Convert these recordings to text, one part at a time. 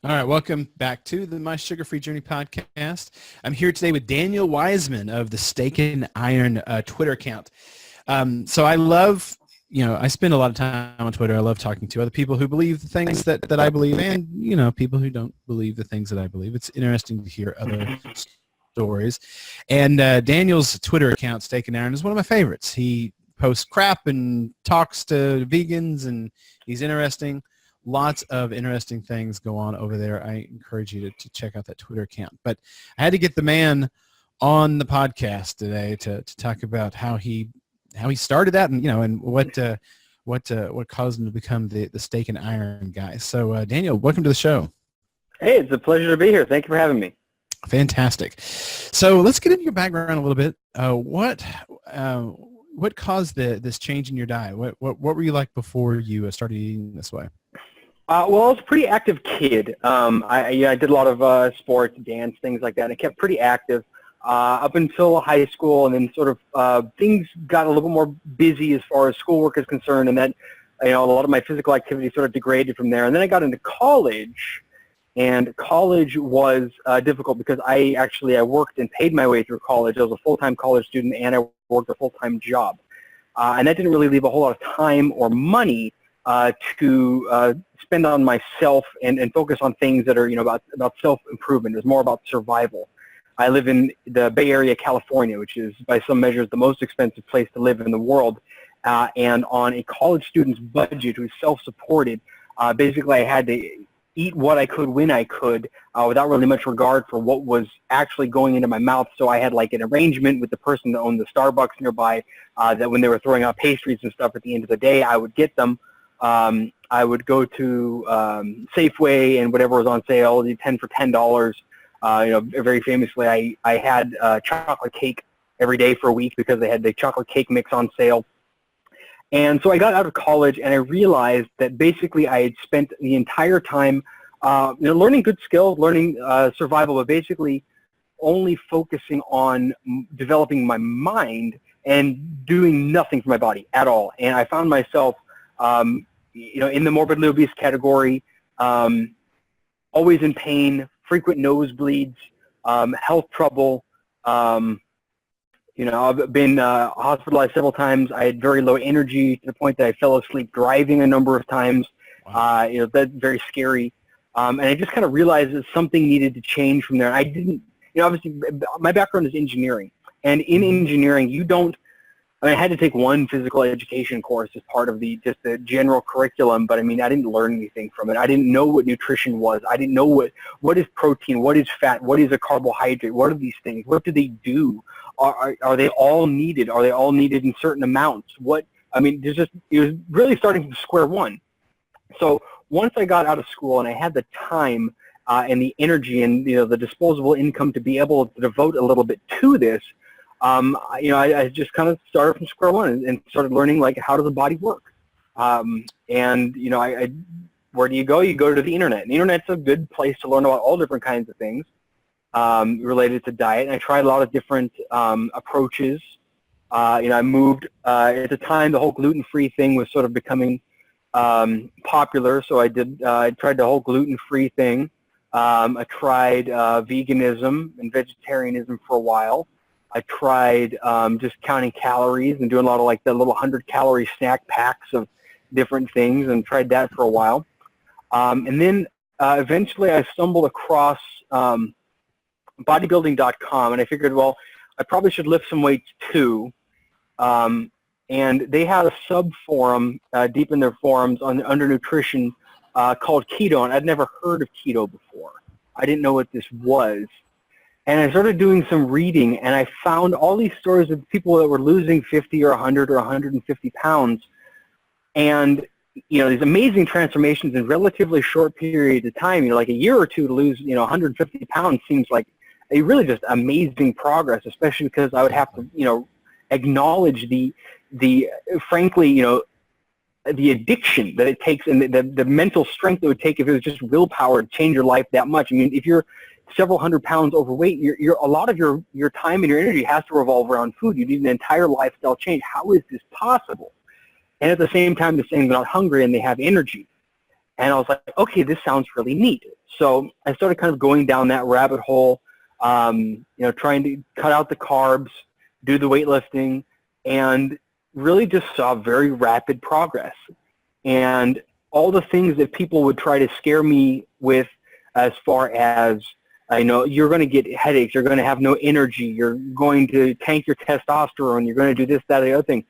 All right, welcome back to the My Sugar-Free Journey podcast. I'm here today with Daniel Wiseman of the Steak and Iron Twitter account. So I love, I spend a lot of time on Twitter. I love talking to other people who believe the things that I believe and, people who don't believe the things that I believe. It's interesting to hear other stories. And Daniel's Twitter account, Steak and Iron, is one of my favorites. He posts crap and talks to vegans, and he's interesting. Lots of interesting things go on over there. I encourage you to check out that Twitter account. But I had to get the man on the podcast today to talk about how he started that, and what caused him to become the Steak and Iron guy. So Daniel, welcome to the show. Hey, it's a pleasure to be here. Thank you for having me. Fantastic. So let's get into your background a little bit. What caused this change in your diet? What were you like before you started eating this way? Well, I was a pretty active kid. I did a lot of sports, dance, things like that. I kept pretty active up until high school, and then sort of things got a little bit more busy as far as schoolwork is concerned, and that a lot of my physical activity sort of degraded from there. And then I got into college, and college was difficult because I worked and paid my way through college. I was a full-time college student, and I worked a full-time job, and that didn't really leave a whole lot of time or money to spend on myself and focus on things that are about self-improvement. It was more about survival. I live in the Bay Area, California, which is by some measures the most expensive place to live in the world, and on a college student's budget, who's self-supported, basically I had to eat what I could when I could without really much regard for what was actually going into my mouth. So I had like an arrangement with the person that owned the Starbucks nearby that when they were throwing out pastries and stuff at the end of the day, I would get them. I would go to Safeway and whatever was on sale, 10 for $10. Very famously, I had chocolate cake every day for a week because they had the chocolate cake mix on sale. And so I got out of college, and I realized that basically I had spent the entire time learning good skills, learning survival, but basically only focusing on developing my mind and doing nothing for my body at all. And I found myself in the morbidly obese category, always in pain, frequent nosebleeds, health trouble. I've been hospitalized several times. I had very low energy to the point that I fell asleep driving a number of times. Wow. That's very scary. And I just kind of realized that something needed to change from there. I didn't, obviously my background is engineering, and in engineering, I had to take one physical education course as part of the general curriculum, but I didn't learn anything from it. I didn't know what nutrition was. I didn't know what is protein, what is fat, what is a carbohydrate, what are these things, what do they do? Are they all needed? Are they all needed in certain amounts? It was really starting from square one. So once I got out of school and I had the time and the energy and the disposable income to be able to devote a little bit to this, I just kind of started from square one and started learning how does the body work. Where do you go? You go to the internet. And the internet's a good place to learn about all different kinds of things related to diet. And I tried a lot of different approaches. I moved at the time the whole gluten-free thing was sort of becoming popular, so I tried the whole gluten-free thing. I tried veganism and vegetarianism for a while. I tried just counting calories and doing a lot of the little 100-calorie snack packs of different things, and tried that for a while. And then eventually I stumbled across bodybuilding.com, and I figured, well, I probably should lift some weights too. And they had a sub-forum deep in their forums under nutrition called keto, and I'd never heard of keto before. I didn't know what this was. And I started doing some reading, and I found all these stories of people that were losing 50 or 100 or 150 pounds, and these amazing transformations in relatively short period of time. Like a year or two to lose 150 pounds seems like a really just amazing progress, especially because I would have to acknowledge the frankly the addiction that it takes and the mental strength it would take if it was just willpower to change your life that much. If you're several hundred pounds overweight, a lot of your time and your energy has to revolve around food. You need an entire lifestyle change. How is this possible? And at the same time, they're saying they're not hungry and they have energy. And I was like, okay, this sounds really neat. So I started kind of going down that rabbit hole, trying to cut out the carbs, do the weightlifting, and really just saw very rapid progress. And all the things that people would try to scare me with, as far as, I know, you're going to get headaches, you're going to have no energy, you're going to tank your testosterone, you're going to do this, that, or the other thing.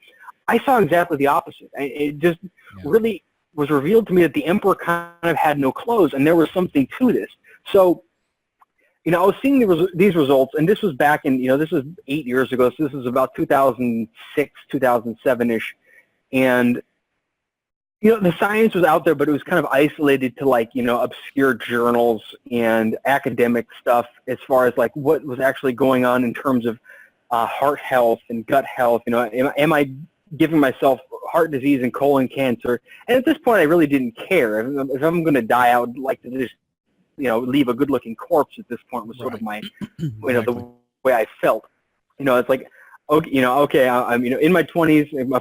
I saw exactly the opposite. It just really was revealed to me that the emperor kind of had no clothes, and there was something to this. So, I was seeing these results, and this was back in, this was 8 years ago, so this was about 2006, 2007-ish, and the science was out there, but it was kind of isolated to obscure journals and academic stuff as far as what was actually going on in terms of heart health and gut health. Am I giving myself heart disease and colon cancer? And at this point, I really didn't care. If I'm going to die, I would like to just, leave a good-looking corpse at this point was sort of my, Exactly. the way I felt. It's like, okay, I'm, in my 20s, I'm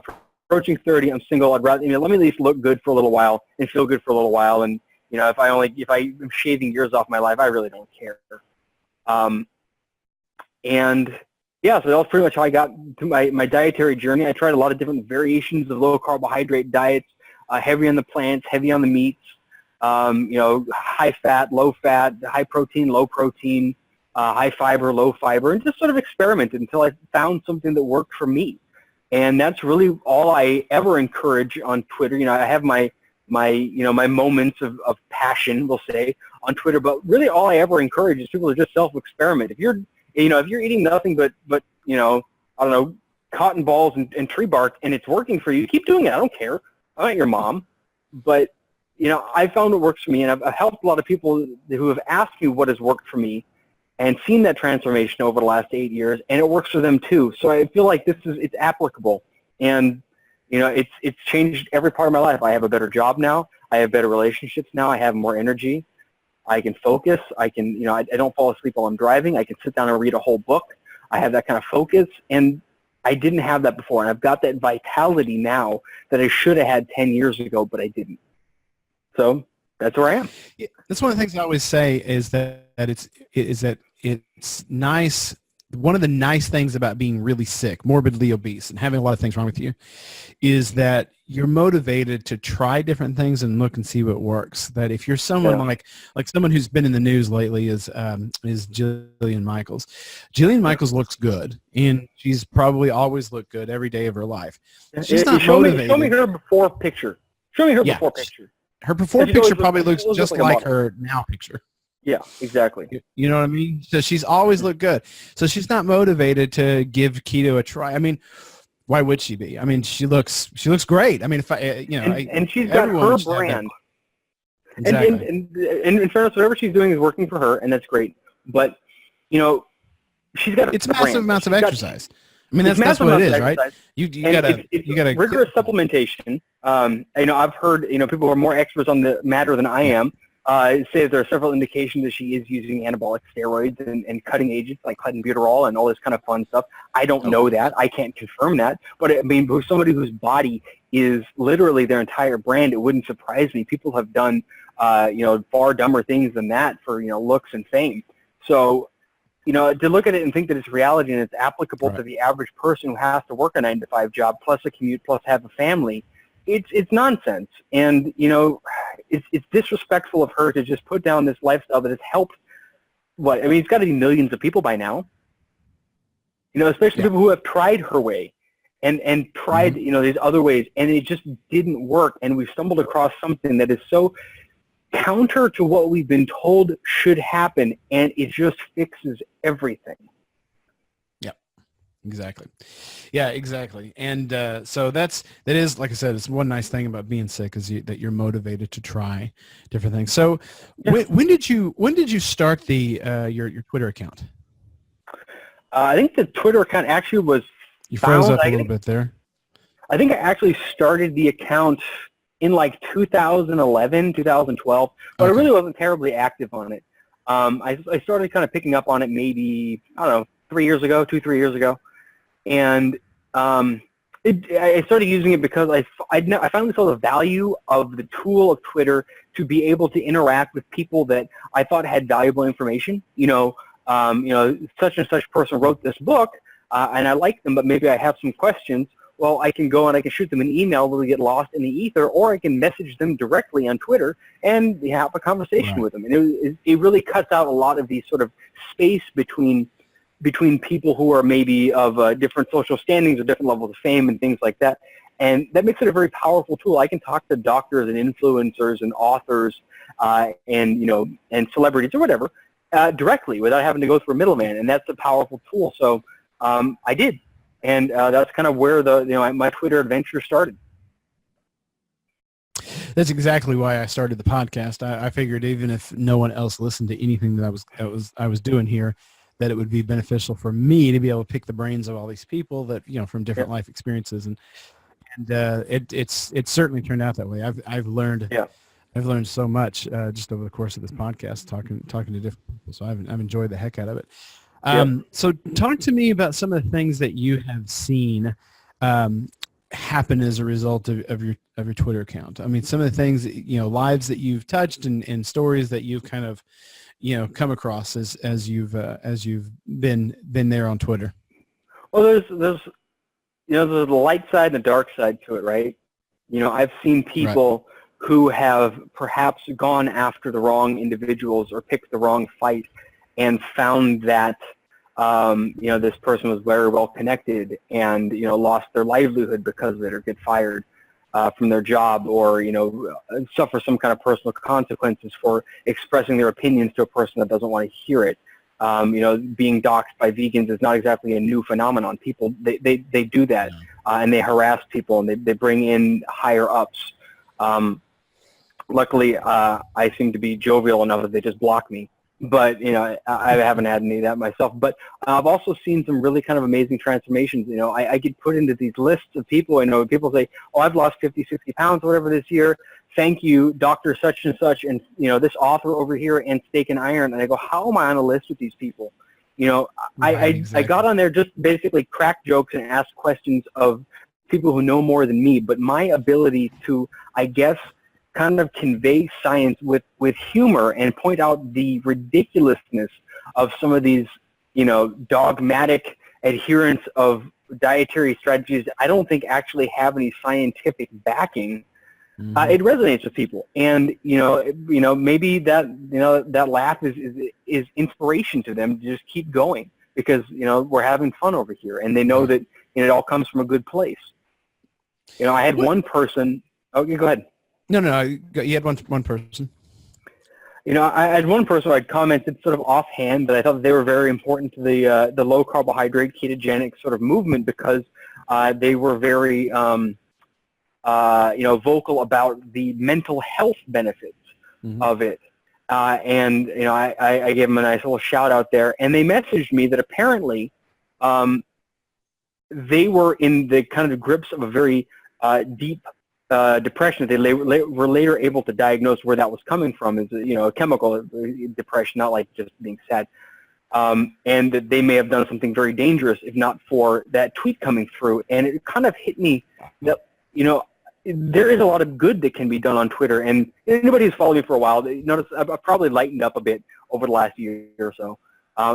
approaching 30, I'm single, I'd rather, let me at least look good for a little while and feel good for a little while. And, if I'm shaving years off my life, I really don't care. And yeah, so that was pretty much how I got to my dietary journey. I tried a lot of different variations of low carbohydrate diets, heavy on the plants, heavy on the meats, high fat, low fat, high protein, low protein, high fiber, low fiber, and just sort of experimented until I found something that worked for me. And that's really all I ever encourage on Twitter. I have my moments of passion, we'll say, on Twitter, but really all I ever encourage is people to just self-experiment. If you're eating nothing but I don't know, cotton balls and tree bark, and it's working for you, keep doing it. I don't care. I'm not your mom. But, I found what works for me, and I've helped a lot of people who have asked me what has worked for me and seen that transformation over the last 8 years, and it works for them too. So I feel like it's applicable, and it's changed every part of my life. I have a better job now. I have better relationships now. I have more energy. I can focus. I can, I don't fall asleep while I'm driving. I can sit down and read a whole book. I have that kind of focus, and I didn't have that before. And I've got that vitality now that I should have had 10 years ago, but I didn't. So that's where I am. Yeah, that's one of the things I always say is that it's nice. One of the nice things about being really sick, morbidly obese, and having a lot of things wrong with you is that you're motivated to try different things and look and see what works. That if you're someone like someone who's been in the news lately is Jillian Michaels. Jillian Michaels looks good, and she's probably always looked good every day of her life. She's not motivated. Show me her before picture. Show me her before picture. Her before picture probably looks just like her now picture. Yeah, exactly. You know what I mean? So she's always looked good. So she's not motivated to give keto a try. I mean, why would she be? I mean, she looks great. I mean, if I, and she's got her brand. Exactly. And in fairness, whatever she's doing is working for her, and that's great. But she's got it's massive amounts of exercise. I mean, that's what it is, right? You gotta rigorous supplementation. I've heard people who are more experts on the matter than I am say that there are several indications that she is using anabolic steroids and cutting agents like clenbuterol and all this kind of fun stuff. I don't know that. I can't confirm that. But I mean, for somebody whose body is literally their entire brand, it wouldn't surprise me. People have done far dumber things than that for looks and fame. So to look at it and think that it's reality and it's applicable to the average person who has to work a 9-to-5 job plus a commute plus have a family, it's nonsense. And it's disrespectful of her to just put down this lifestyle that has helped. It's got to be millions of people by now. Especially people who have tried her way and tried these other ways, and it just didn't work. And we've stumbled across something that is so counter to what we've been told should happen, and it just fixes everything. Yeah, exactly. Yeah, exactly. And so that is, like I said, it's one nice thing about being sick is that you're motivated to try different things. So when did you start the your Twitter account? I think the Twitter account actually was you froze up a little bit there. I think I actually started the account in 2011, 2012, but I really wasn't terribly active on it. I started kind of picking up on it maybe, I don't know, 3 years ago, 2-3 years ago. And I started using it because I finally saw the value of the tool of Twitter to be able to interact with people that I thought had valuable information. Such and such person wrote this book, and I like them, but maybe I have some questions. Well, I can go and I can shoot them an email that'll get lost in the ether, or I can message them directly on Twitter and have a conversation Right. with them. And it really cuts out a lot of the sort of space between people who are maybe of different social standings or different levels of fame and things like that. And that makes it a very powerful tool. I can talk to doctors and influencers and authors and celebrities or whatever directly without having to go through a middleman. And that's a powerful tool. So I did. And that's kind of where my Twitter adventure started. That's exactly why I started the podcast. I figured even if no one else listened to anything that I was doing here, that it would be beneficial for me to be able to pick the brains of all these people that, from different life experiences, and it's certainly turned out that way. I've learned so much just over the course of this podcast, talking to different people. So I've enjoyed the heck out of it. So talk to me about some of the things that you have seen happen as a result of your Twitter account. I mean, some of the things, lives that you've touched and stories that you've kind of, come across as you've been there on Twitter. Well, there's the light side and the dark side to it, right? I've seen people who have perhaps gone after the wrong individuals or picked the wrong fight and found that this person was very well connected and lost their livelihood because of it, or get fired from their job, or suffer some kind of personal consequences for expressing their opinions to a person that doesn't want to hear it. Being doxxed by vegans is not exactly a new phenomenon. People they do that and they harass people, and they bring in higher ups. Luckily, I seem to be jovial enough that they just block me. But, I haven't had any of that myself. But I've also seen some really kind of amazing transformations. I get put into these lists of people. I know people say, oh, I've lost 50, 60 pounds, whatever this year. Thank you, Dr. Such and Such, and, this author over here, and Steak and Iron. And I go, how am I on a list with these people? I got on there just basically crack jokes and ask questions of people who know more than me. But my ability to, I guess, kind of convey science with humor and point out the ridiculousness of some of these, dogmatic adherence of dietary strategies I don't think actually have any scientific backing. It resonates with people, and maybe that laugh is inspiration to them to just keep going, because we're having fun over here, and they know that it all comes from a good place. I had one person. Oh, go ahead. No, you had one person. I had one person who had commented sort of offhand that I thought they were very important to the low carbohydrate ketogenic sort of movement, because they were very vocal about the mental health benefits of it. And I gave them a nice little shout out there, and they messaged me that apparently they were in the kind of grips of a very deep depression. They were later able to diagnose where that was coming from, is a chemical depression, not like just being sad. And that they may have done something very dangerous if not for that tweet coming through. And it kind of hit me that there is a lot of good that can be done on Twitter. And anybody who's followed me for a while, they notice I've probably lightened up a bit over the last year or so.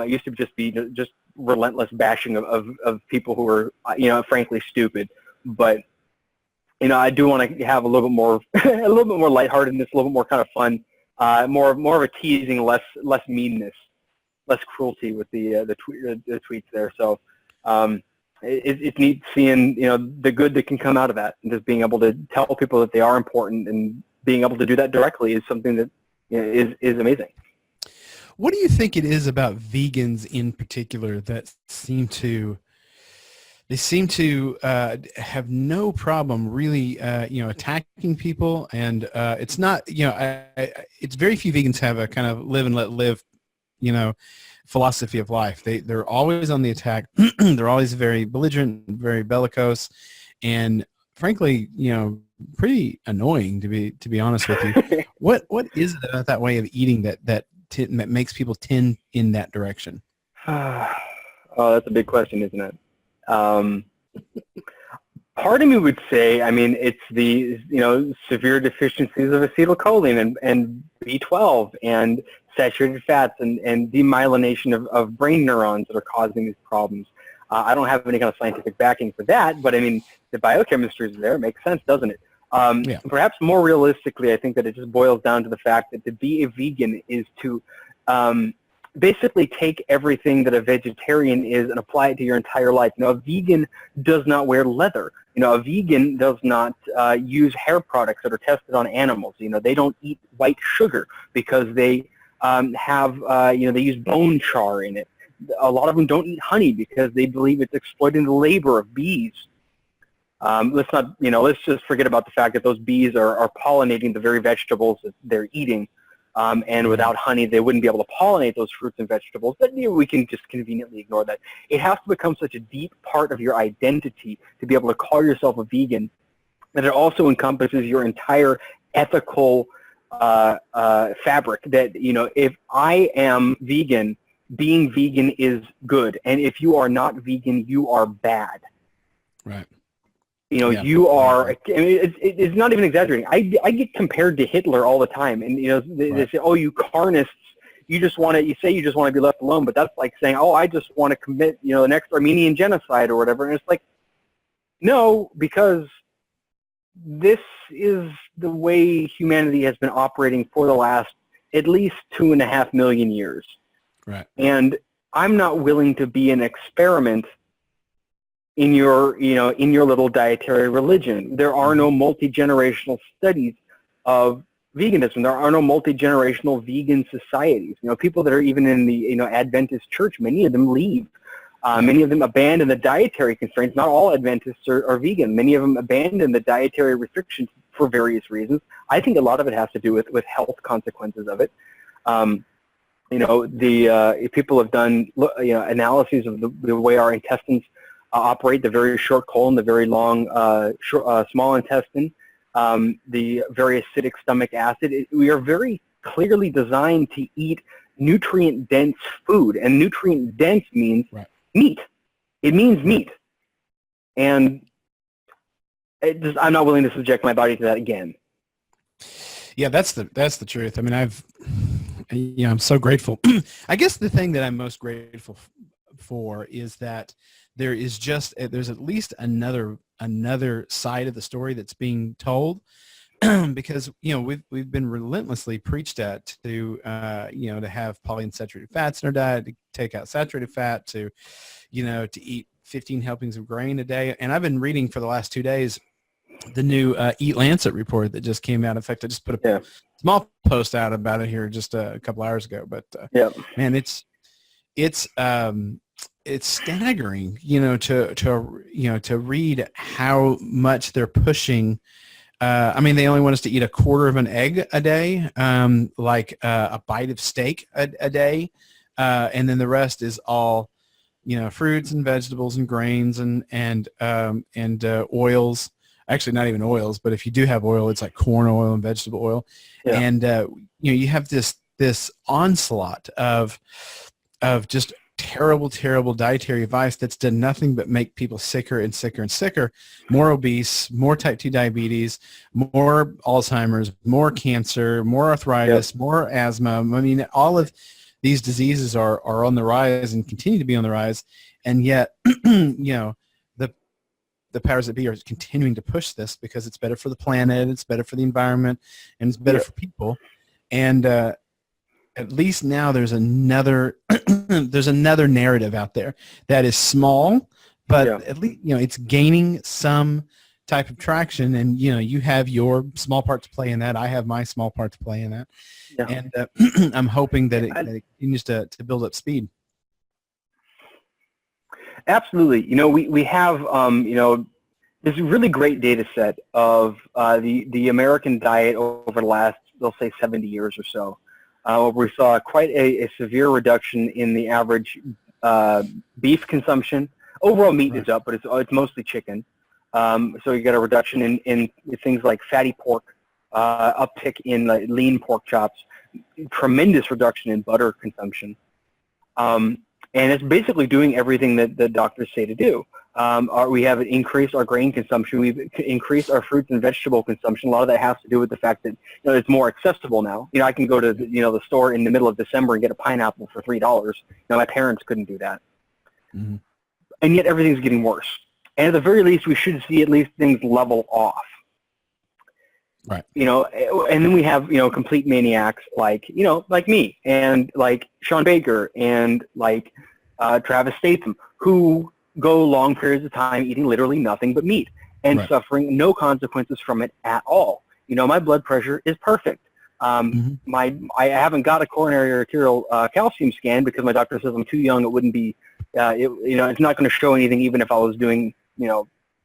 It used to just be just relentless bashing of people who were frankly stupid, but I do want to have a little bit more, lightheartedness, a little bit more kind of fun, more of a teasing, less meanness, less cruelty with the tweets there. So it's neat seeing the good that can come out of that, and just being able to tell people that they are important, and being able to do that directly is something that is amazing. What do you think it is about vegans in particular that seem to have no problem really, attacking people? And it's not, it's very few vegans have a kind of live and let live, philosophy of life. They're always on the attack. They're always very belligerent, very bellicose, and frankly, pretty annoying to be honest with you. What is it about that way of eating that makes people tend in that direction? Oh, that's a big question, isn't it? Part of me would say, I mean, it's the severe deficiencies of acetylcholine and B12 and saturated fats and demyelination of brain neurons that are causing these problems. I don't have any kind of scientific backing for that, but I mean, the biochemistry is there. It makes sense, doesn't it? Yeah. Perhaps more realistically, I think that it just boils down to the fact that to be a vegan is to basically take everything that a vegetarian is and apply it to your entire life. You know, a vegan does not wear leather. You know, a vegan does not use hair products that are tested on animals. You know, they don't eat white sugar because they they use bone char in it. A lot of them don't eat honey because they believe it's exploiting the labor of bees. Let's just forget about the fact that those bees are pollinating the very vegetables that they're eating. And without honey, they wouldn't be able to pollinate those fruits and vegetables. But we can just conveniently ignore that. It has to become such a deep part of your identity to be able to call yourself a vegan that it also encompasses your entire ethical fabric. That, if I am vegan, being vegan is good. And if you are not vegan, you are bad. Right. You are, I mean, it's not even exaggerating. I get compared to Hitler all the time. And, they say, oh, you carnists, you just want to be left alone. But that's like saying, oh, I just want to commit, the next Armenian genocide or whatever. And it's like, no, because this is the way humanity has been operating for the last at least 2.5 million years. Right. And I'm not willing to be an experiment in your little dietary religion. There are no multi-generational studies of veganism. There are no multi-generational vegan societies. People that are even in the Adventist church, many of them leave. Many of them abandon the dietary constraints. Not all Adventists are vegan. Many of them abandon the dietary restrictions for various reasons. I think a lot of it has to do with health consequences of it. People have done analyses of the way our intestines operate, the very short colon, the very long small intestine, the very acidic stomach acid. We are very clearly designed to eat nutrient-dense food, and nutrient-dense means meat. It means meat. And I'm not willing to subject my body to that again. Yeah, that's the truth. I mean, I'm so grateful. I guess the thing that I'm most grateful for is that there's at least another side of the story that's being told, because we've been relentlessly preached at to have polyunsaturated fats in our diet, to take out saturated fat, to eat 15 helpings of grain a day. And I've been reading for the last 2 days the new Eat Lancet report that just came out. In fact, I just put a small post out about it here just a couple hours ago. But man, it's staggering, to read how much they're pushing. I mean, they only want us to eat a quarter of an egg a day, a bite of steak a day, and then the rest is all, fruits and vegetables and grains and oils. Actually, not even oils, but if you do have oil, it's like corn oil and vegetable oil, and you have this onslaught of just terrible dietary advice that's done nothing but make people sicker and sicker and sicker, more obese, more type 2 diabetes, more Alzheimer's, more cancer, more arthritis, more asthma. I mean, all of these diseases are on the rise and continue to be on the rise, and yet the powers that be are continuing to push this because it's better for the planet, it's better for the environment, and it's better for people. And at least now there's another narrative out there that is small, but at least it's gaining some type of traction, and you have your small part to play in that. I have my small part to play in that, and I'm hoping that it continues to build up speed. Absolutely. We have this really great data set of the American diet over the last, they'll say, 70 years or so. We saw quite a severe reduction in the average beef consumption. Overall meat is up, but it's mostly chicken. So you get a reduction in things like fatty pork, uptick in lean pork chops, tremendous reduction in butter consumption. And it's basically doing everything that the doctors say to do. We have increased our grain consumption. We've increased our fruits and vegetable consumption. A lot of that has to do with the fact that it's more accessible now. I can go to the store in the middle of December and get a pineapple for $3. My parents couldn't do that. Mm-hmm. And yet everything's getting worse. And at the very least, we should see at least things level off. Right. And then we have, complete maniacs like me and like Sean Baker and like Travis Statham, who go long periods of time eating literally nothing but meat and right. suffering no consequences from it at all. My blood pressure is perfect. Mm-hmm. I haven't got a coronary arterial calcium scan because my doctor says I'm too young. It wouldn't be, it's not going to show anything even if I was doing,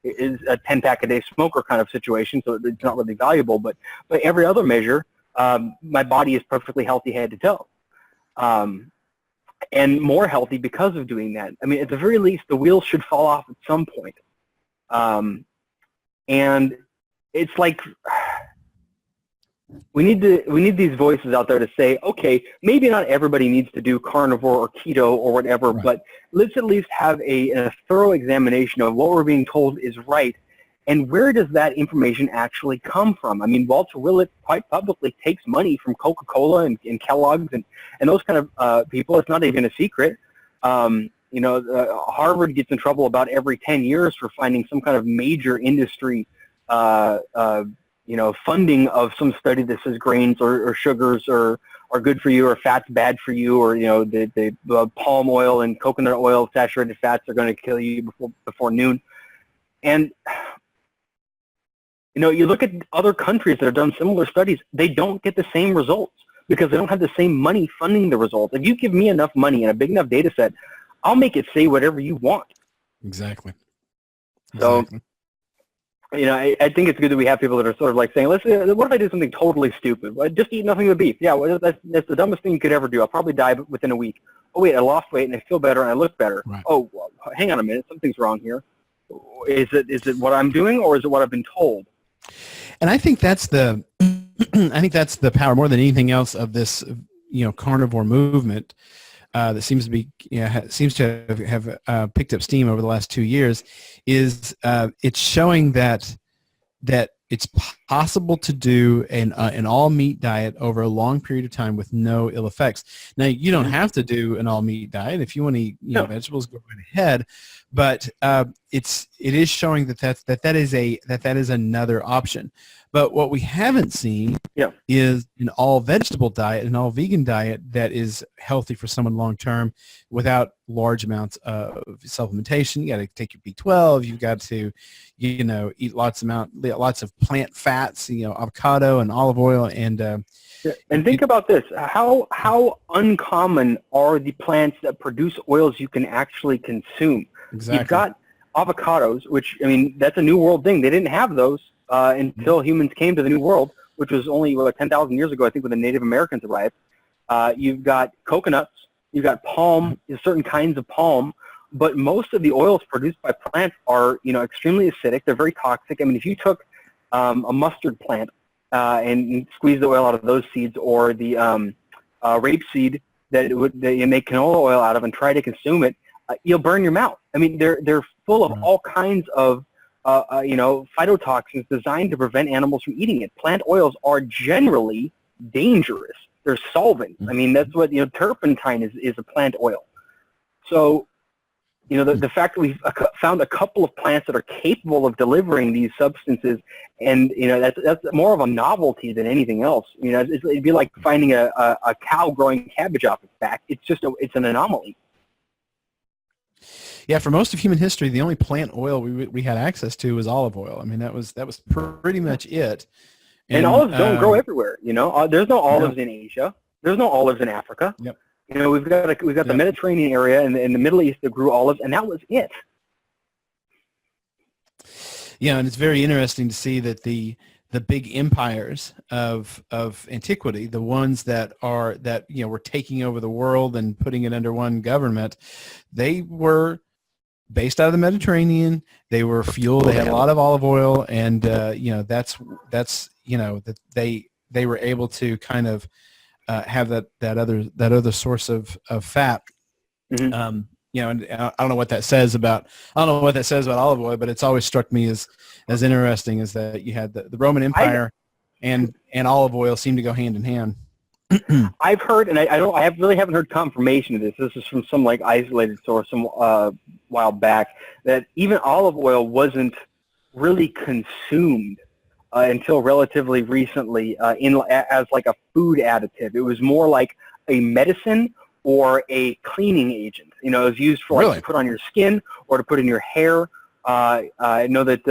is a 10-pack a day smoker kind of situation, so it's not really valuable. But every other measure, my body is perfectly healthy head to toe. And more healthy because of doing that. I mean, at the very least, the wheels should fall off at some point. And it's like we need these voices out there to say, okay, maybe not everybody needs to do carnivore or keto or whatever, right. But let's at least have a thorough examination of what we're being told is right, and where does that information actually come from? I mean, Walter Willett quite publicly takes money from Coca-Cola and Kellogg's and those kind of people. It's not even a secret. Harvard gets in trouble about every 10 years for finding some kind of major industry funding of some study that says grains or sugars are good for you, or fat's bad for you, or the palm oil and coconut oil saturated fats are going to kill you before noon. And you look at other countries that have done similar studies, they don't get the same results because they don't have the same money funding the results. If you give me enough money and a big enough data set, I'll make it say whatever you want. Exactly. So, I think it's good that we have people that are sort of like saying, what if I do something totally stupid? Well, just eat nothing but beef. Yeah, well, that's the dumbest thing you could ever do. I'll probably die within a week. Oh, wait, I lost weight and I feel better and I look better. Right. Oh, well, hang on a minute. Something's wrong here. Is it what I'm doing or is it what I've been told? And I think that's the power more than anything else of this, carnivore movement that seems to be, seems to have picked up steam over the last 2 years. Is it's showing that it's possible to do an all meat diet over a long period of time with no ill effects. Now, you don't have to do an all meat diet if you want to eat vegetables. Go right ahead, but it is showing that is another option. But what we haven't seen is an all vegetable diet, an all vegan diet that is healthy for someone long term without large amounts of supplementation. You got to take your B12. You've got to, eat lots of plant fats, avocado and olive oil and think about this. How uncommon are the plants that produce oils you can actually consume? Exactly. You've got avocados, which, that's a New World thing. They didn't have those until humans came to the New World, which was only 10,000 years ago, I think, when the Native Americans arrived. You've got coconuts. You've got palm, certain kinds of palm. But most of the oils produced by plants are, extremely acidic. They're very toxic. If you took a mustard plant and squeezed the oil out of those seeds, or the rapeseed that you make canola oil out of and try to consume it, you'll burn your mouth. They're full of all kinds of phytotoxins designed to prevent animals from eating it. Plant oils are generally dangerous. They're solvents. That's what turpentine is a plant oil. So, the fact that we've found a couple of plants that are capable of delivering these substances, and that's more of a novelty than anything else. It'd be like finding a cow growing cabbage off its back. It's an anomaly. Yeah, for most of human history, the only plant oil we had access to was olive oil. That was pretty much it. And olives don't grow everywhere. There's no olives in Asia. There's no olives in Africa. Yep. We've got the Mediterranean area and in the Middle East that grew olives, and that was it. Yeah, and it's very interesting to see that the big empires of antiquity, the ones that were taking over the world and putting it under one government, they were based out of the Mediterranean. They were fueled. They had a lot of olive oil, and that's that they were able to kind of have that other source of fat. Mm-hmm. and I don't know what that says about olive oil, but it's always struck me as interesting is that you had the Roman Empire and olive oil seem to go hand in hand. I've heard, and I really haven't heard confirmation of this. This is from some like isolated source some while back, that even olive oil wasn't really consumed until relatively recently as like a food additive. It was more like a medicine or a cleaning agent. It was used for like to put on your skin or to put in your hair. I know that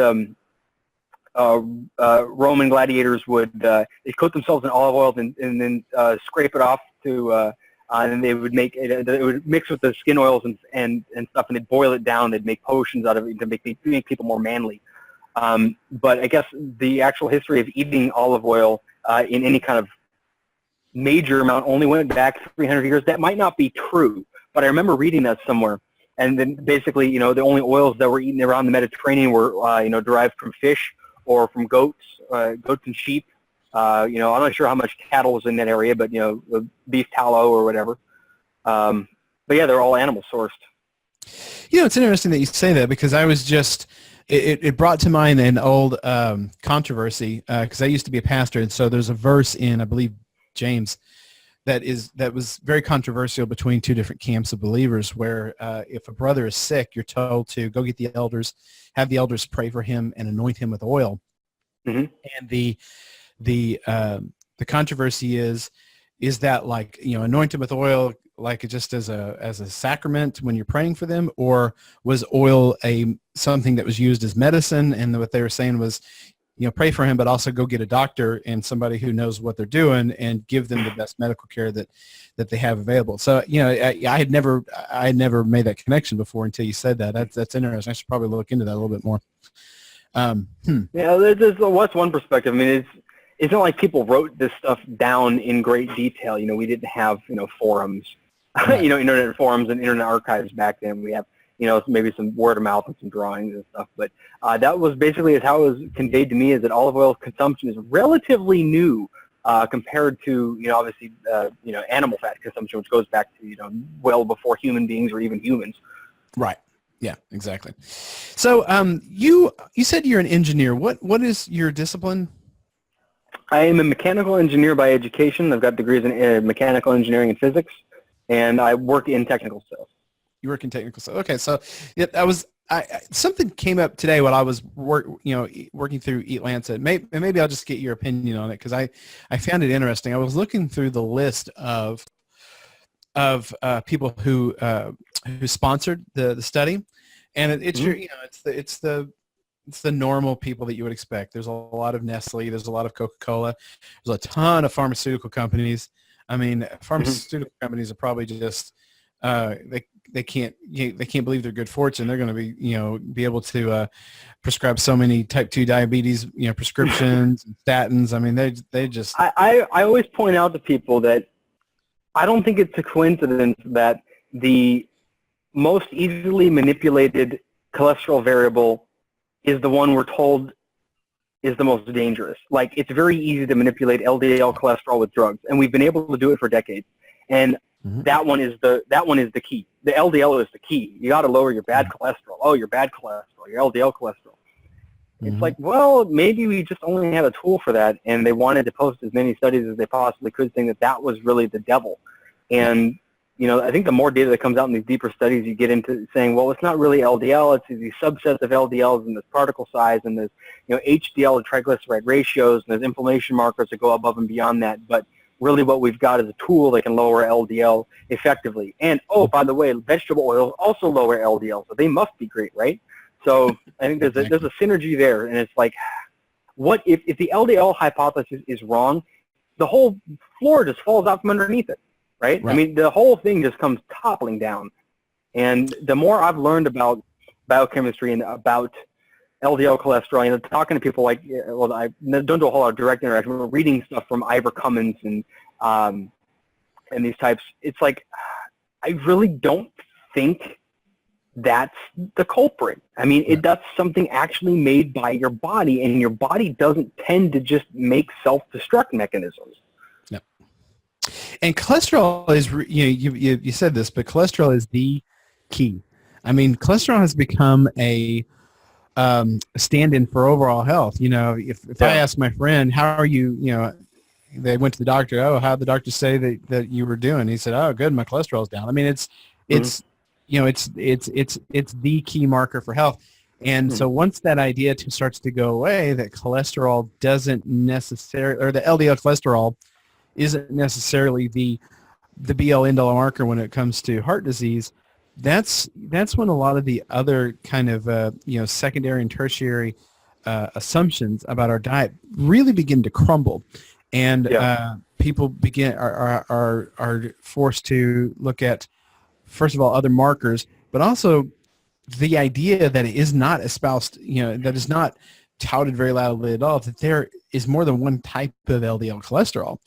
Roman gladiators would they coat themselves in olive oil and then scrape it off to and then they would make it would mix with the skin oils and stuff, and they'd boil it down. They'd make potions out of it to make people more manly. But I guess the actual history of eating olive oil in any kind of major amount only went back 300 years. That might not be true, but I remember reading that somewhere. And then basically, the only oils that were eaten around the Mediterranean were, derived from fish or from goats and sheep. I'm not sure how much cattle was in that area, but, beef tallow or whatever. But yeah, they're all animal sourced. It's interesting that you say that, because I was just, it brought to mind an old controversy, because I used to be a pastor, and so there's a verse in, I believe, James, that was very controversial between two different camps of believers, where if a brother is sick, you're told to go get the elders, have the elders pray for him and anoint him with oil. Mm-hmm. And the controversy is that, like, anoint him with oil like just as a sacrament when you're praying for them, or was oil something that was used as medicine? And what they were saying was, pray for him, but also go get a doctor and somebody who knows what they're doing and give them the best medical care that they have available. So, I had never made that connection before until you said that. That's interesting. I should probably look into that a little bit more. Yeah, what's one perspective? I mean, it's not like people wrote this stuff down in great detail. We didn't have, forums, right. Internet forums and internet archives back then. We have, maybe some word of mouth and some drawings and stuff. But that was basically how it was conveyed to me, is that olive oil consumption is relatively new compared to, obviously, animal fat consumption, which goes back to, well before human beings or even humans. Right. Yeah, exactly. So you said you're an engineer. What is your discipline? I am a mechanical engineer by education. I've got degrees in mechanical engineering and physics, and I work in technical sales. You work in technical sales. Okay, so something came up today while I was working through Eat Lancet. Maybe I'll just get your opinion on it, because I found it interesting. I was looking through the list of people who sponsored the study, and it's the normal people that you would expect. There's a lot of Nestle. There's a lot of Coca-Cola. There's a ton of pharmaceutical companies. I mean, pharmaceutical companies are probably just they can't believe their good fortune. They're going to be able to prescribe so many type 2 diabetes prescriptions and statins. I mean, they just. I always point out to people that I don't think it's a coincidence that the most easily manipulated cholesterol variable is the one we're told is the most dangerous. Like, it's very easy to manipulate LDL cholesterol with drugs, and we've been able to do it for decades. And that one is the key. The LDL is the key. You got to lower your bad cholesterol. Oh, your bad cholesterol, your LDL cholesterol. It's like, well, maybe we just only had a tool for that, and they wanted to post as many studies as they possibly could, saying that was really the devil. And I think the more data that comes out in these deeper studies, you get into saying, well, it's not really LDL. It's these subsets of LDLs and this particle size and this, HDL to triglyceride ratios, and there's inflammation markers that go above and beyond that. But really what we've got is a tool that can lower LDL effectively. And, by the way, vegetable oils also lower LDL, so they must be great, right? So I think there's a synergy there, and it's like, what if the LDL hypothesis is wrong, the whole floor just falls out from underneath it. Right? I mean, the whole thing just comes toppling down. And the more I've learned about biochemistry and about LDL cholesterol, talking to people like, I don't do a whole lot of direct interaction, but reading stuff from Ivor Cummins and these types, it's like, I really don't think that's the culprit. I mean, that's something actually made by your body, and your body doesn't tend to just make self-destruct mechanisms. And cholesterol is, you said this, but cholesterol is the key. I mean, cholesterol has become a stand-in for overall health. You know, if I ask my friend, how are you, you know, they went to the doctor, oh, how'd the doctor say that you were doing? He said, oh, good, my cholesterol's down. I mean, Mm-hmm. it's, you know, it's the key marker for health. And Mm-hmm. so once that idea starts to go away, that cholesterol doesn't necessarily, or the LDL cholesterol isn't necessarily the be all end all marker when it comes to heart disease, that's when a lot of the other kind of you know, secondary and tertiary assumptions about our diet really begin to crumble, and Yeah. people are forced to look at, first of all, other markers, but also the idea that it is not espoused, you know, that is not touted very loudly at all, that there is more than one type of LDL cholesterol,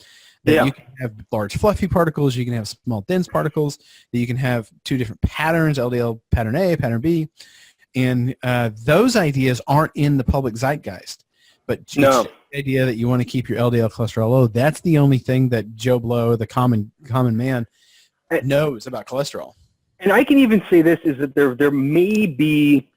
that Yeah. you can have large fluffy particles, you can have small dense particles, that you can have two different patterns, LDL pattern A, pattern B, and those ideas aren't in the public zeitgeist. But it's No. the idea that you want to keep your LDL cholesterol low. That's the only thing that Joe Blow, the common man, knows about cholesterol. And I can even say this, is that there may be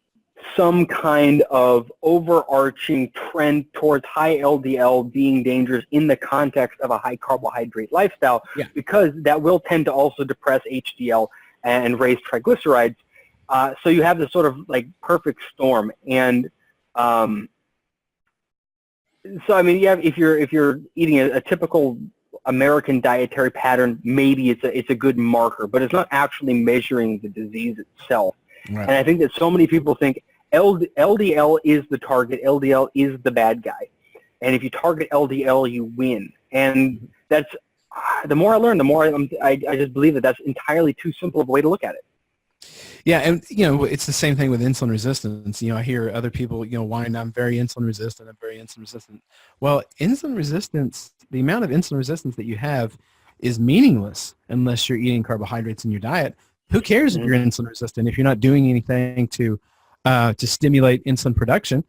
some kind of overarching trend towards high LDL being dangerous in the context of a high carbohydrate lifestyle, Yeah. because that will tend to also depress HDL and raise triglycerides. So you have this sort of like perfect storm. And so I mean, yeah, if you're eating a typical American dietary pattern, maybe it's a good marker, but it's not actually measuring the disease itself. Right. And I think that so many people think LDL is the target, LDL is the bad guy, and if you target LDL, you win. And that's, the more I learn, the more I just believe that that's entirely too simple of a way to look at it. Yeah, and you know, it's the same thing with insulin resistance. You know, I hear other people, you know, whine, I'm very insulin resistant, I'm very insulin resistant. Well, insulin resistance, the amount of insulin resistance that you have is meaningless unless you're eating carbohydrates in your diet. Who cares if Mm-hmm. you're insulin resistant if you're not doing anything to stimulate insulin production?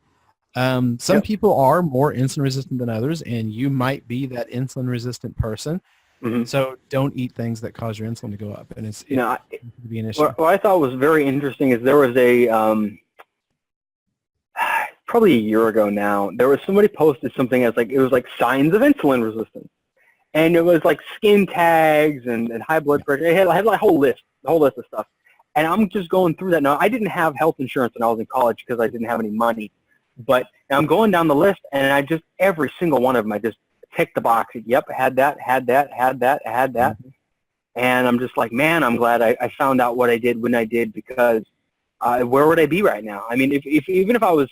Some Yep. people are more insulin resistant than others, and you might be that insulin resistant person. Mm-hmm. So don't eat things that cause your insulin to go up, and it Now, can be an issue. what I thought was very interesting is there was a probably a year ago now, there was somebody posted something as like, it was like signs of insulin resistance, and it was like skin tags and high blood pressure. I had like a whole list of stuff, and I'm just going through that now. I didn't have health insurance when I was in college because I didn't have any money, but I'm going down the list, and I just, every single one of them, I just ticked the box. Yep, had that. Mm-hmm. And I'm just like, man, I'm glad I found out what I did when I did, because where would I be right now? I mean, if even if I was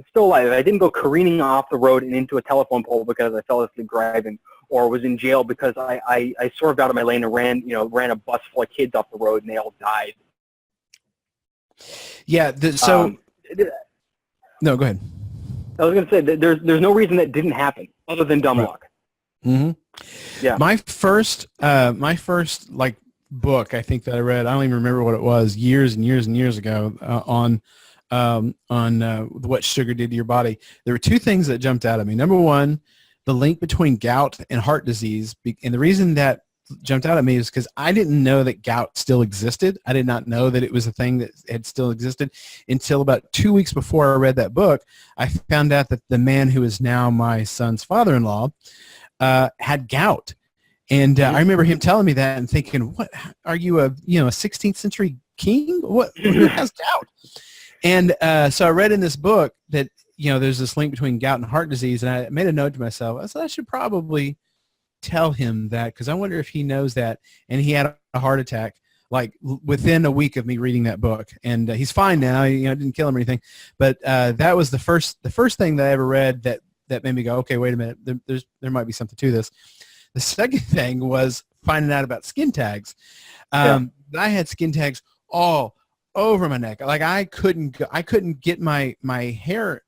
still alive, if I didn't go careening off the road and into a telephone pole because I fell asleep driving, or was in jail because I swerved out of my lane and ran a bus full of kids off the road and they all died. Yeah. No, go ahead. I was going to say that there's no reason that didn't happen other than dumb luck. Mm-hmm. Yeah. My first like book I think that I read, I don't even remember what it was, years and years and years ago, on what sugar did to your body. There were two things that jumped out at me. Number one, the link between gout and heart disease, and the reason that jumped out at me is because I didn't know that gout still existed. I did not know that it was a thing that had still existed until about 2 weeks before I read that book. I found out that the man who is now my son's father-in-law had gout. And I remember him telling me that and thinking, what, are you a 16th century king? What, who has gout? And so I read in this book that, there's this link between gout and heart disease. And I made a note to myself. I said, I should probably tell him that, because I wonder if he knows that. And he had a heart attack like within a week of me reading that book. And he's fine now. Didn't kill him or anything. But that was the first thing that I ever read that made me go, okay, wait a minute. There might be something to this. The second thing was finding out about skin tags. I had skin tags all over my neck. Like I couldn't get my hair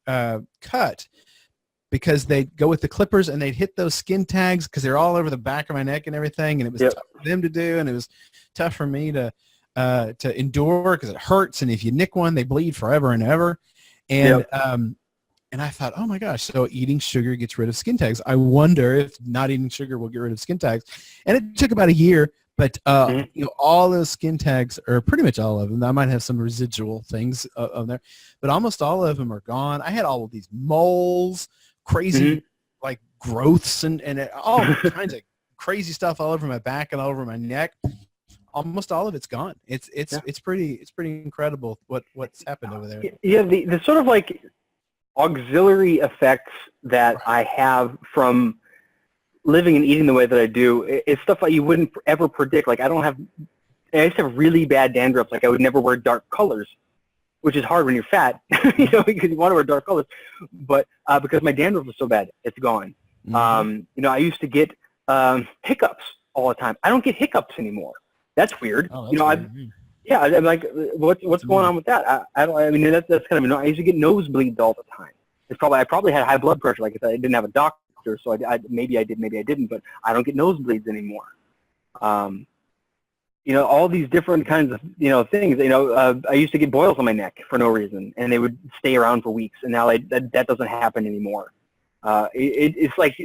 cut because they'd go with the clippers and they'd hit those skin tags because they're all over the back of my neck and everything. And it was tough for them to do, and it was tough for me to endure because it hurts. And if you nick one, they bleed forever and ever. And and I thought, oh my gosh, so eating sugar gets rid of skin tags. I wonder if not eating sugar will get rid of skin tags. And it took about a year, But Mhm. all those skin tags, or pretty much all of them, I might have some residual things on there, but almost all of them are gone. I had all of these moles, crazy Mhm. like growths, and all kinds of crazy stuff all over my back and all over my neck. Almost all of it's gone. Yeah. It's pretty incredible what's happened over there. Yeah. The sort of like auxiliary effects that Right. I have from living and eating the way that I do is stuff that you wouldn't ever predict. Like I used to have really bad dandruff. Like I would never wear dark colors, which is hard when you're fat, because you want to wear dark colors. But because my dandruff was so bad, it's gone. Mm-hmm. I used to get hiccups all the time. I don't get hiccups anymore. That's weird. Oh, that's weird. Yeah, I'm like, what's going on with that? I don't. I mean, that's kind of annoying. I used to get nosebleeds all the time. I probably had high blood pressure. Like I said, I didn't have a doctor, so maybe I did, maybe I didn't. But I don't get nosebleeds anymore. All these different kinds of things. I used to get boils on my neck for no reason, and they would stay around for weeks. And now that doesn't happen anymore. It's like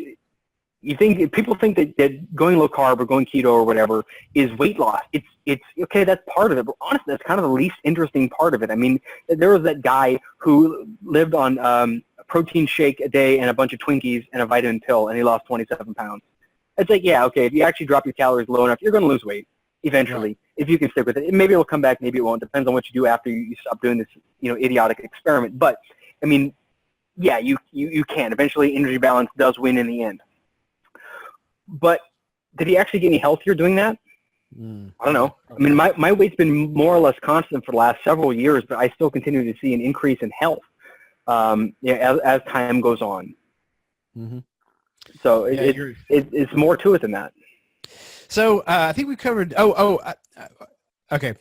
people think that going low carb or going keto or whatever is weight loss. It's okay. That's part of it, but honestly, that's kind of the least interesting part of it. I mean, there was that guy who lived on a protein shake a day and a bunch of Twinkies and a vitamin pill, and he lost 27 pounds. It's like, yeah, okay, if you actually drop your calories low enough, you're going to lose weight eventually, if you can stick with it. Maybe it'll come back, maybe it won't. Depends on what you do after you stop doing this, idiotic experiment. But I mean, yeah, you can. Eventually, energy balance does win in the end. But did he actually get any healthier doing that? I don't know. I mean, my weight's been more or less constant for the last several years, but I still continue to see an increase in health as time goes on. Mm-hmm. So it's more to it than that. So I think we covered. Okay.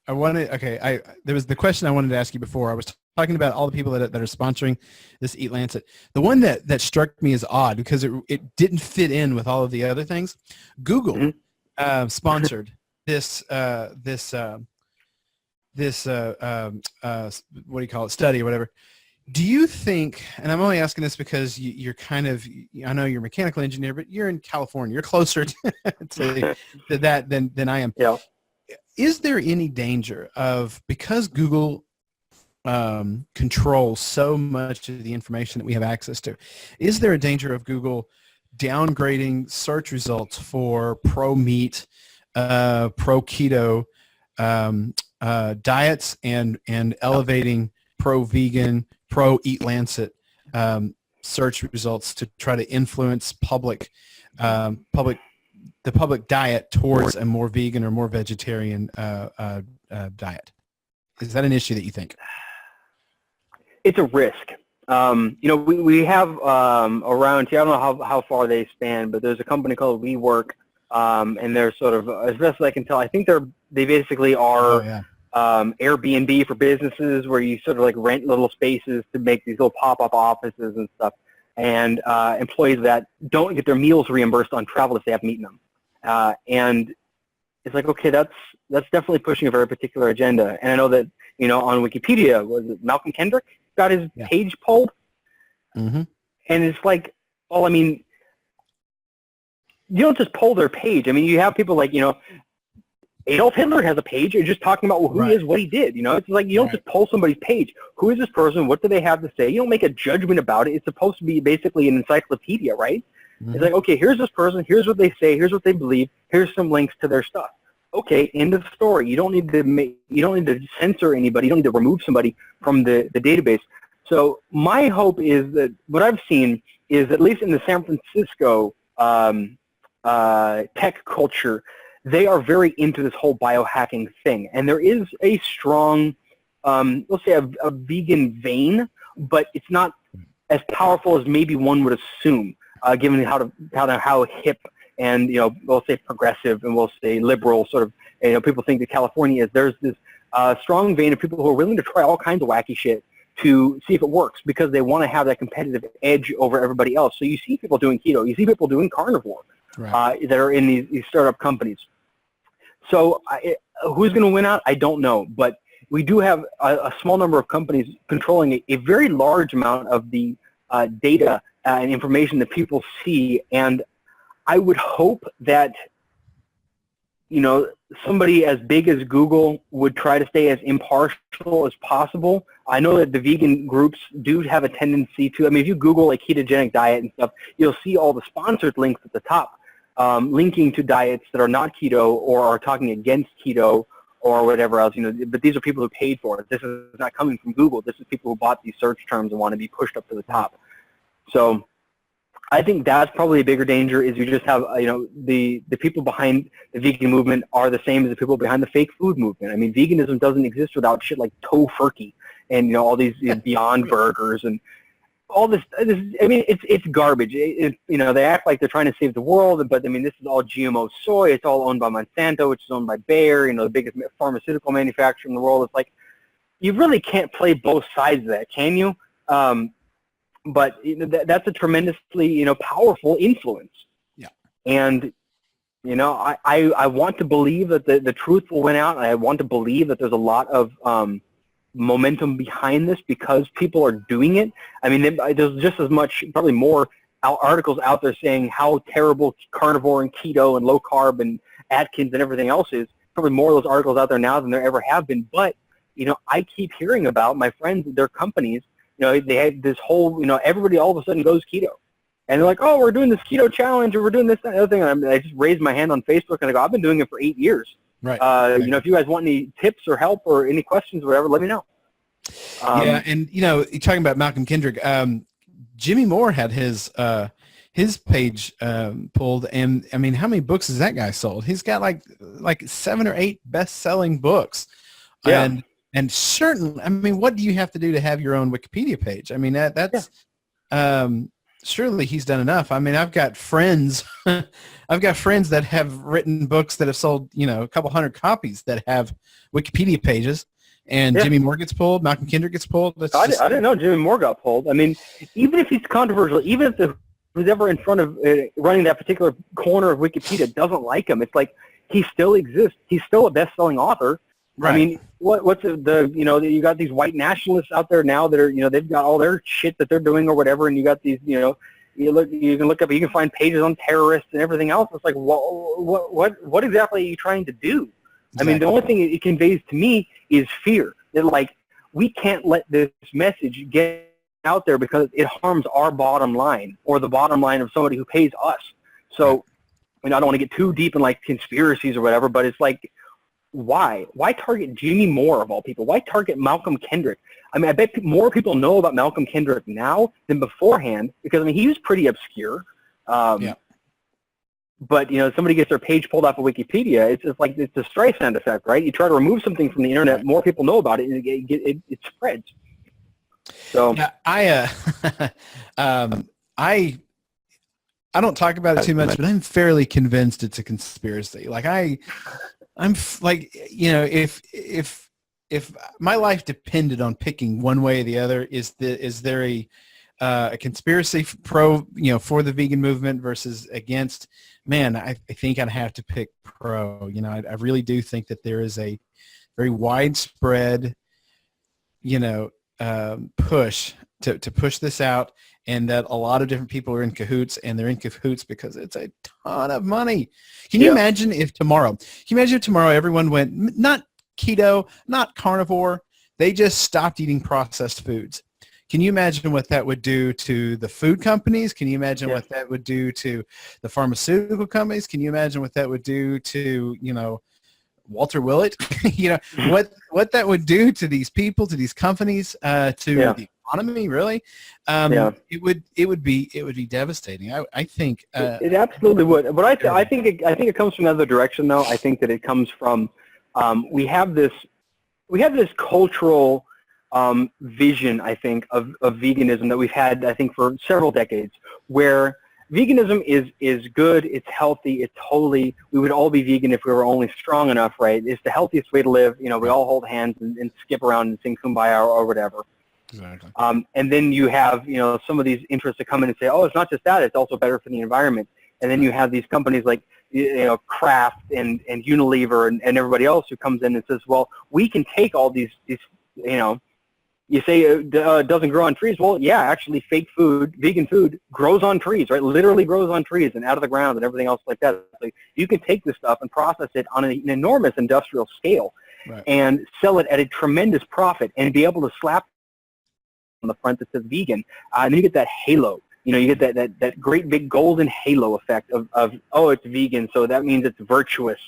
There was the question I wanted to ask you before. I was talking about all the people that are sponsoring this Eat Lancet. The one that struck me as odd because it didn't fit in with all of the other things. Google sponsored this what do you call it, study or whatever. Do you think, and I'm only asking this because you're kind of, I know you're a mechanical engineer, but you're in California. You're closer to that than I am. Yeah. Is there any danger of, because Google controls so much of the information that we have access to, is there a danger of Google downgrading search results for pro-meat, pro-keto diets and elevating pro-vegan, pro-Eat Lancet search results to try to influence the public diet towards a more vegan or more vegetarian diet? Is that an issue that you think? It's a risk. We have around here, I don't know how far they span, but there's a company called WeWork, and they're sort of, as best as I can tell, I think they basically are Airbnb for businesses, where you sort of like rent little spaces to make these little pop-up offices and stuff, and employees that don't get their meals reimbursed on travel if they haven't eaten them. And it's like, okay, that's definitely pushing a very particular agenda. And I know that, on Wikipedia, was it Malcolm Kendrick got his page pulled? Mm-hmm. And it's like, well, I mean, you don't just pull their page. I mean, you have people like, Adolf Hitler has a page. You're just talking about who he is, what he did. It's like you don't just pull somebody's page. Who is this person? What do they have to say? You don't make a judgment about it. It's supposed to be basically an encyclopedia, right? Mm-hmm. It's like, okay, here's this person. Here's what they say. Here's what they believe. Here's some links to their stuff. Okay, end of story. You don't need to censor anybody. You don't need to remove somebody from the database. So my hope is that what I've seen is, at least in the San Francisco tech culture, they are very into this whole biohacking thing. And there is a strong, let's say a vegan vein, but it's not as powerful as maybe one would assume, given how hip and, we'll say progressive and we'll say liberal sort of, people think that California is. There's this strong vein of people who are willing to try all kinds of wacky shit to see if it works, because they want to have that competitive edge over everybody else. So you see people doing keto, you see people doing carnivore that are in these startup companies. So who's going to win out? I don't know. But we do have a small number of companies controlling a very large amount of the data and information that people see. And I would hope that you know, somebody as big as Google would try to stay as impartial as possible. I know that the vegan groups do have a tendency to, I mean, if you Google a ketogenic diet and stuff, you'll see all the sponsored links at the top, linking to diets that are not keto or are talking against keto or whatever else, you know, but these are people who paid for it. This is not coming from Google. This is people who bought these search terms and want to be pushed up to the top. So I think that's probably a bigger danger is you just have, you know, the people behind the vegan movement are the same as the people behind the fake food movement. I mean, veganism doesn't exist without shit like Tofurkey and, you know, all these Beyond Burgers and all this. I mean, it's garbage. You know, they act like they're trying to save the world, but I mean, this is all GMO soy. It's all owned by Monsanto, which is owned by Bayer, you know, the biggest pharmaceutical manufacturer in the world. It's like, you really can't play both sides of that, can you? But you know, that's a tremendously, you know, powerful influence. Yeah. And, you know, I want to believe that the truth will win out. I want to believe that there's a lot of momentum behind this because people are doing it. I mean, there's just as much, probably more articles out there saying how terrible carnivore and keto and low carb and Atkins and everything else is. Probably more of those articles out there now than there ever have been. But, you know, I keep hearing about my friends, their companies, you know, they had this whole, you know, everybody all of a sudden goes keto. And they're like, oh, we're doing this keto challenge or we're doing this and the other thing. And I just raised my hand on Facebook and I go, I've been doing it for 8 years. Right. You know, if you guys want any tips or help or any questions or whatever, let me know. Yeah, and you know, you're talking about Malcolm Kendrick. Jimmy Moore had his page pulled, and I mean, how many books has that guy sold? He's got like 7 or 8 best-selling books. Yeah. And certainly, I mean, what do you have to do to have your own Wikipedia page? I mean, that's surely he's done enough. I mean, I've got friends that have written books that have sold, you know, a couple hundred copies that have Wikipedia pages. And Jimmy Moore gets pulled. Malcolm Kendrick gets pulled. I didn't know Jimmy Moore got pulled. I mean, even if he's controversial, even if who's ever in front of running that particular corner of Wikipedia doesn't like him, it's like he still exists. He's still a best-selling author. Right. I mean, what's the you know, you got these white nationalists out there now that are, you know, they've got all their shit that they're doing or whatever, and you got these, you know, you can look up, you can find pages on terrorists and everything else. It's like, what exactly are you trying to do? Exactly. I mean, the only thing it conveys to me is fear. That, like, we can't let this message get out there because it harms our bottom line or the bottom line of somebody who pays us. So, I mean, I don't want to get too deep in, like, conspiracies or whatever, but it's like, why? Why target Jimmy Moore, of all people? Why target Malcolm Kendrick? I mean, I bet more people know about Malcolm Kendrick now than beforehand because, I mean, he was pretty obscure. But, you know, somebody gets their page pulled off of Wikipedia, it's just like it's a Streisand effect, right? You try to remove something from the internet, more people know about it, and it spreads. So yeah, I don't talk about it too much, but I'm fairly convinced it's a conspiracy. Like I'm like, you know, if my life depended on picking one way or the other, is there a conspiracy for the vegan movement versus against? Man, I think I'd have to pick pro. You know, I really do think that there is a very widespread, you know, push to push this out, and that a lot of different people are in cahoots, and they're in cahoots because it's a ton of money. Can you imagine if tomorrow everyone went not keto, not carnivore, they just stopped eating processed foods? Can you imagine what that would do to the food companies? Can you imagine what that would do to the pharmaceutical companies? Can you imagine what that would do to, you know, Walter Willett? You know, what that would do to these people, to these companies, to the economy, really? It would be devastating. I think it absolutely would. But I think it comes from another direction, though. I think that it comes from we have this cultural vision, I think, of veganism that we've had, I think, for several decades, where veganism is good, it's healthy, it's holy. We would all be vegan if we were only strong enough, right? It's the healthiest way to live. You know, we all hold hands and skip around and sing Kumbaya or whatever. Exactly. And then you have, you know, some of these interests that come in and say, oh, it's not just that, it's also better for the environment. And then you have these companies like, you know, Kraft and Unilever and everybody else who comes in and says, well, we can take all these, you know, You say it doesn't grow on trees. Well, yeah, actually fake food, vegan food grows on trees, right? Literally grows on trees and out of the ground and everything else like that. So you can take this stuff and process it on an enormous industrial scale and sell it at a tremendous profit and be able to slap on the front that says vegan. And then you get that halo. You know, you get that great big golden halo effect of oh, it's vegan, so that means it's virtuous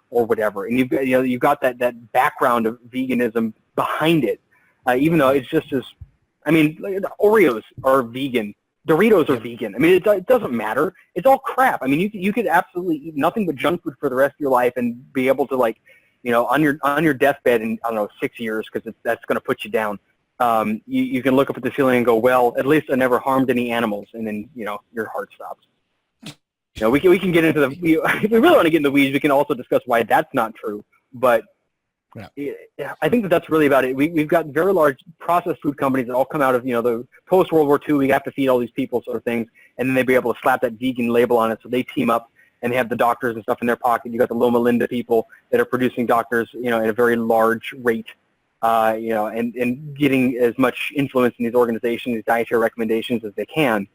or whatever. And you've got that background of veganism behind it. Even though it's just as, I mean, Oreos are vegan, Doritos are vegan. I mean, it doesn't matter. It's all crap. I mean, you could absolutely eat nothing but junk food for the rest of your life and be able to, like, you know, on your deathbed in, I don't know, 6 years, because that's going to put you down. You can look up at the ceiling and go, well, at least I never harmed any animals, and then, you know, your heart stops. You know, we can get into if we really want to get in the weeds, we can also discuss why that's not true. But I think that's really about it. We've got very large processed food companies that all come out of, you know, the post-World War II, we have to feed all these people sort of things, and then they'd be able to slap that vegan label on it, so they team up, and they have the doctors and stuff in their pocket. You got the Loma Linda people that are producing doctors, you know, at a very large rate, you know, and getting as much influence in these organizations, these dietary recommendations as they can.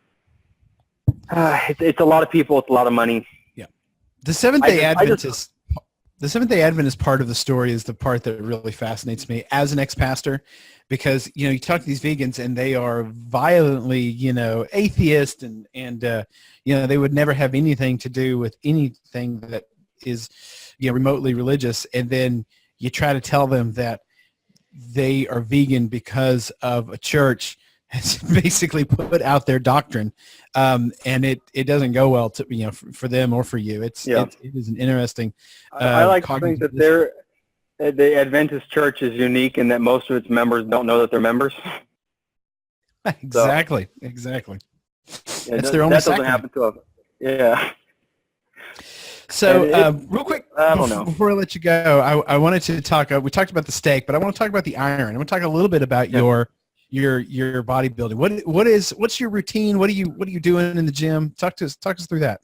It's a lot of people, it's a lot of money. Yeah. The Seventh-day Adventist. The Seventh-day Adventist part of the story is the part that really fascinates me as an ex-pastor, because, you know, you talk to these vegans and they are violently, you know, atheist and you know, they would never have anything to do with anything that is, you know, remotely religious. And then you try to tell them that they are vegan because of a church has basically put out their doctrine, and it doesn't go well to, you know, for them or for you. It is an interesting. I like to think that the Adventist Church is unique in that most of its members don't know that they're members. Exactly. Yeah, That's their only. That doesn't happen to us. Yeah. So real quick, before I let you go, I wanted to talk. We talked about the steak, but I want to talk about the iron. I want to talk a little bit about your bodybuilding. What's your routine? What are you doing in the gym? Talk us through that.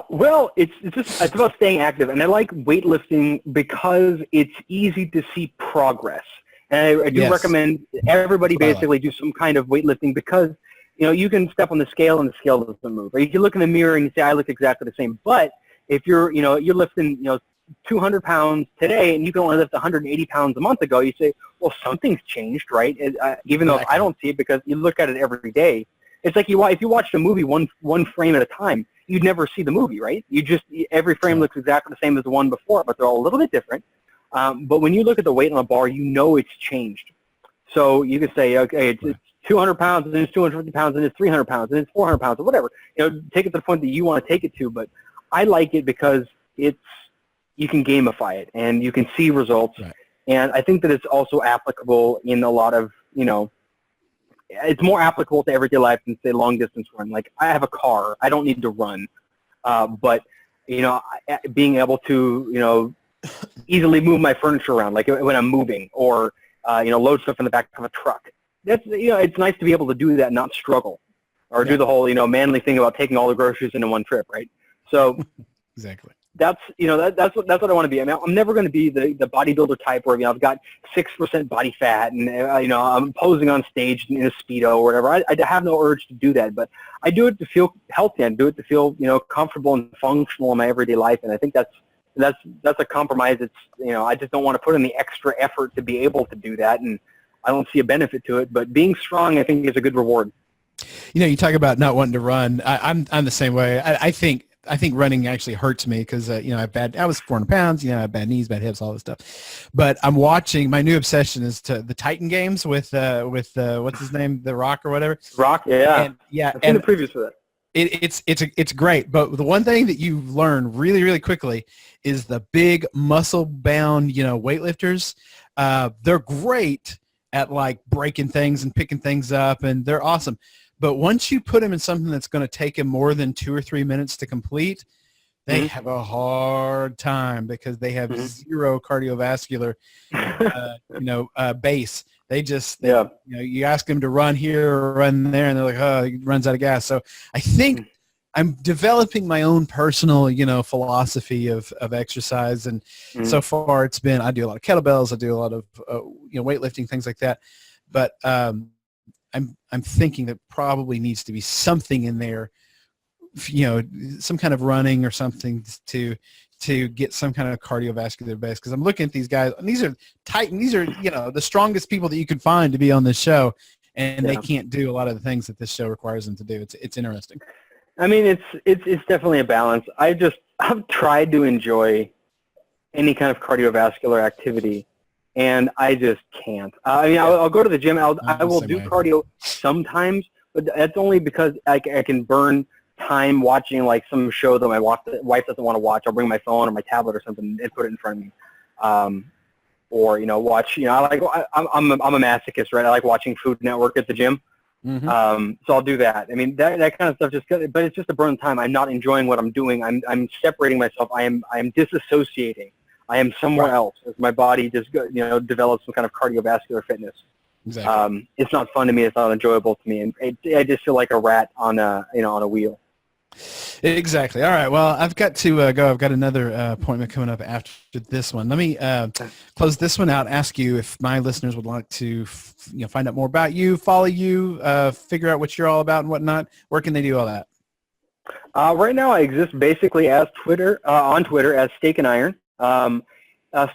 Well, it's about staying active, and I like weightlifting because it's easy to see progress. And I do recommend everybody basically do some kind of weightlifting, because, you know, you can step on the scale and the scale doesn't move. Or you can look in the mirror and you say, I look exactly the same. But if you're lifting, you know, 200 pounds today and you can only lift 180 pounds a month ago, you say, well, something's changed, right? Even though I don't see it, because you look at it every day. It's like if you watched a movie one frame at a time, you'd never see the movie, right? Every frame looks exactly the same as the one before, but they're all a little bit different. But when you look at the weight on a bar, you know it's changed. So you can say, okay, it's 200 pounds, and then it's 250 pounds, and it's 300 pounds, and it's 400 pounds, or whatever. You know, take it to the point that you want to take it to. But I like it because you can gamify it, and you can see results. Right. And I think that it's also applicable in a lot of, you know, it's more applicable to everyday life than, say, long-distance run. Like, I have a car. I don't need to run. But, you know, being able to, you know, easily move my furniture around, like when I'm moving, or, you know, load stuff in the back of a truck. That's, you know, it's nice to be able to do that and not struggle, or do the whole, you know, manly thing about taking all the groceries into one trip, right? So exactly. That's, you know, that's what I want to be. I mean, I'm never going to be the bodybuilder type where, you know, I've got 6% body fat and, you know, I'm posing on stage in a Speedo or whatever. I have no urge to do that, but I do it to feel healthy and do it to feel, you know, comfortable and functional in my everyday life. And I think that's a compromise. It's, you know, I just don't want to put in the extra effort to be able to do that, and I don't see a benefit to it. But being strong, I think, is a good reward. You know, you talk about not wanting to run. I'm the same way. I think running actually hurts me because, you know, I was 400 pounds, you know, I have bad knees, bad hips, all this stuff. But I'm watching, my new obsession is to the Titan games with what's his name, The Rock or whatever. Rock, yeah. And, yeah. I've seen the previews for that. It's great. But the one thing that you learn really, really quickly is the big muscle-bound, you know, weightlifters. They're great at, like, breaking things and picking things up, and they're awesome. But once you put them in something that's going to take them more than 2 or 3 minutes to complete, they have a hard time because they have zero cardiovascular, you know, base. They you know, you ask them to run here or run there, and they're like, oh, he runs out of gas. So I think I'm developing my own personal, you know, philosophy of exercise. And so far it's been, I do a lot of kettlebells. I do a lot of, you know, weightlifting, things like that. but I'm thinking that probably needs to be something in there, some kind of running or something to get some kind of cardiovascular base. Because I'm looking at these guys, and these are Titan. These are the strongest people that you can find to be on this show, and they can't do a lot of the things that this show requires them to do. It's interesting. I mean, it's definitely a balance. I've tried to enjoy any kind of cardiovascular activity, and I just can't. I mean, I'll go to the gym. I will do cardio sometimes, but that's only because I can burn time watching like some show that my wife doesn't want to watch. I'll bring my phone or my tablet or something and put it in front of me, or watch. I'm a masochist, right? I like watching Food Network at the gym. Mm-hmm. So I'll do that. I mean, that kind of stuff but it's just to burn time. I'm not enjoying what I'm doing. I'm separating myself. I am disassociating. I am somewhere else as my body just develops some kind of cardiovascular fitness. Exactly. It's not fun to me. It's not enjoyable to me, and I just feel like a rat on a wheel. Exactly. All right. Well, I've got to go. I've got another appointment coming up after this one. Let me close this one out. Ask you if my listeners would like to, find out more about you, follow you, figure out what you're all about and whatnot. Where can they do all that? Right now, I exist basically as on Twitter as Steak and Iron.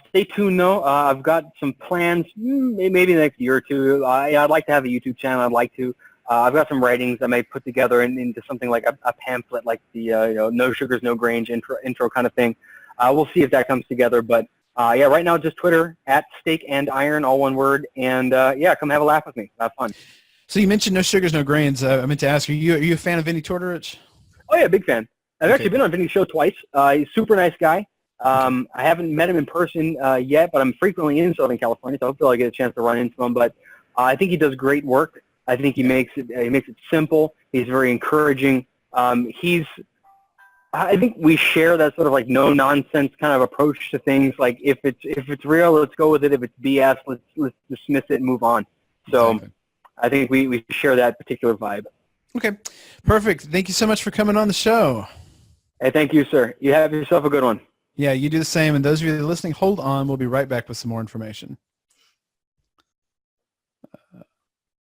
Stay tuned, though. I've got some plans, maybe the next year or two. I'd like to have a YouTube channel. I'd like to. I've got some writings I may put together into something like a pamphlet, like the no sugars, no grains intro kind of thing. We'll see if that comes together. But right now just Twitter at Steak and Iron, all one word. And come have a laugh with me. Have fun. So you mentioned no sugars, no grains. I meant to ask you, are you a fan of Vinny Tortorich? Oh yeah, big fan. I've actually been on Vinny's show twice. He's a super nice guy. I haven't met him in person yet, but I'm frequently in Southern California, so hopefully I'll get a chance to run into him. But I think he does great work. I think he makes it simple. He's very encouraging. I think we share that sort of like no nonsense kind of approach to things. Like if it's real, let's go with it. If it's BS, let's dismiss it and move on. So exactly. I think we share that particular vibe. Okay, perfect. Thank you so much for coming on the show. Hey, thank you, sir. You have yourself a good one. Yeah, you do the same. And those of you that are listening, hold on. We'll be right back with some more information.